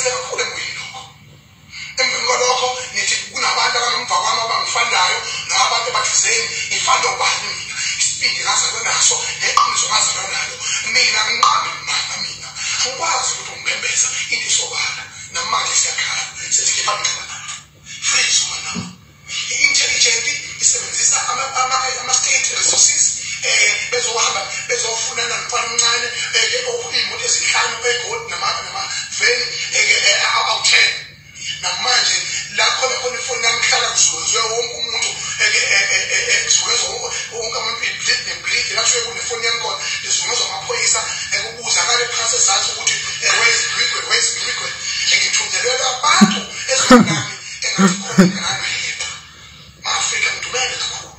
ngibasile kakhulu emoyeni lokho. Emveni kwalokho nithi kunabantu abanomva kwami abangifandayo nabantu abathizeni ifanda ubani mina isibindi ngazalwa naso neqiniso ngazalwa nalo mina ngiqambe mama mina ngikwazi ukuthi ungibembeza into isobala namanje siyakhala sesikhipha ngqala freeze wena intelligent isebenzisa ama-state resources bezohamba bezofunana nomfana omncane iy'moto ezihlanu egoli namaveni awu-10 namanje la khona ifoni yami ihlala kuzukezwe wonke umuntu kuzukezwe wonke amabhilidi lapho kunefoni yami khona ngizungezwa amaphoyisa ukuzakale phansi ezansi ukuthi where's Grigwe ngithunyelelwe abantu ezweni lami engathi khona nganayipha ma-Afrika ngidumele kakhulu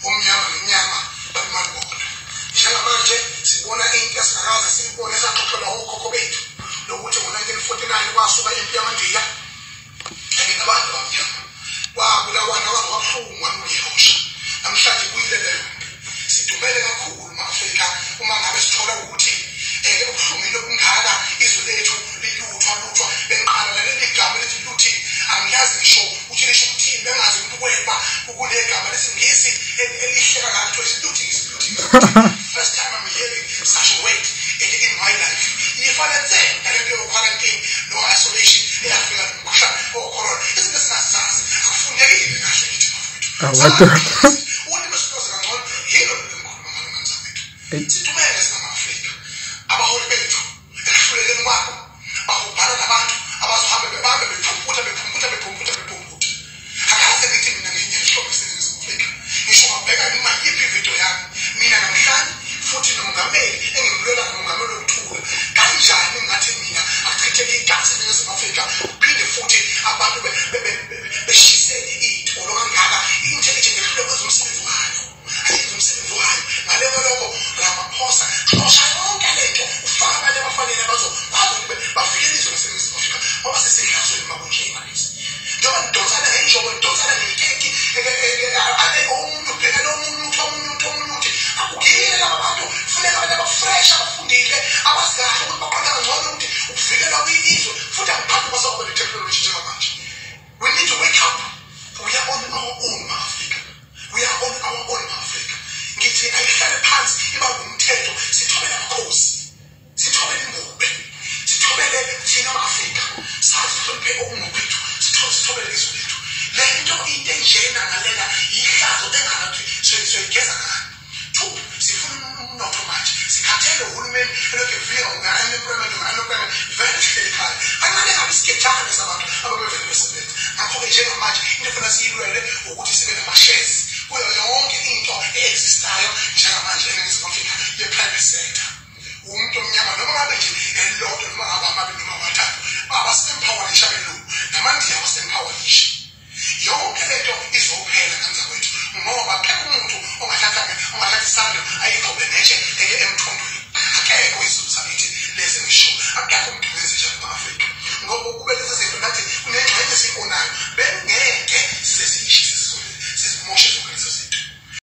omnyama nomnyama balimali bona njengamanje sibona into esingakaze siyibone esaxoxelwa okhokho bethu lokuthi ngo-1949 kwasuka impi yamandiya nabantu abamnyama kwabulawana kwabuhlungu amuyehosha namhlanje kuyile leyo sidumele kakhulu ma-Afrika uma ngabe sithola ukuthi ubuhlungile obungaka izwe lethu liluthwa benqala laleli gama lethi luthi angiyazi ngisho ukuthi lisho ukuthini bengazi umuntu kweba ukule gama lesingisi elihle kangaka kuthiwa luthi first time I'm hearing such a word in my life ifana nze nalento yo-quarantine no-isolation eyafika nomkhuhlane ocorona izinto esingazazi akufundekile kahle kithi bafowethu ulimi esiloze kangcono yilo lenkhuluma ngamanzabethu sidumele singama-Afrika abaholi bethu ekuhlulekeni kwabo bahubhana nabantu abazohambe bebambe bephumputha akaze ngithi mina ngenye ihlobo eseningizimu Afrika ngisho ngabheka noma yiphi ividiyo yami mina namhlanje futhi nomongameli engimbulela nomongameli wokuthula kanjani ngathi mina akuchitheke igazi eningizimu Afrika kuphinde futhi abantu beshise iy'tolo kangaka i-intelligent ehlule kwenza umsebenzi wayo ayenza umsebenzi wayo ngaleyo lokho Ramaphosa xosha yonke lento ufaka abantu abafanele bazokwazi ukuthi bavikele izwe laseningizimu Afrika ngoba sesihlazweni makunjena lezi njengoba nidonsana ngenjobo nidonsana ngekeki omunye ubhekane omunye akugile laba bantu funeka abantu abafresh abafundile abazi kahle ukuthi baqonda kangcono ukuthi ukuvikelwa kwizwe futhi angiphambi kwasakuba ne-technology njengamanje. We need to wake up. We are on our own ma-Afrika. We are on our own ma-Afrika. Ngithi ayihlale phansi iba ngumthetho sithobele amakhosi sithobele ingube sithobele thina ma-Afrika sazi sihloniphe okungobethu sithobele izwe lethu le nto into enjena ngalela yihlazo enganathi soyigeza ngani. Two, sifuna umnotho manje sikhathele uhulumeni elokhu evika unemployment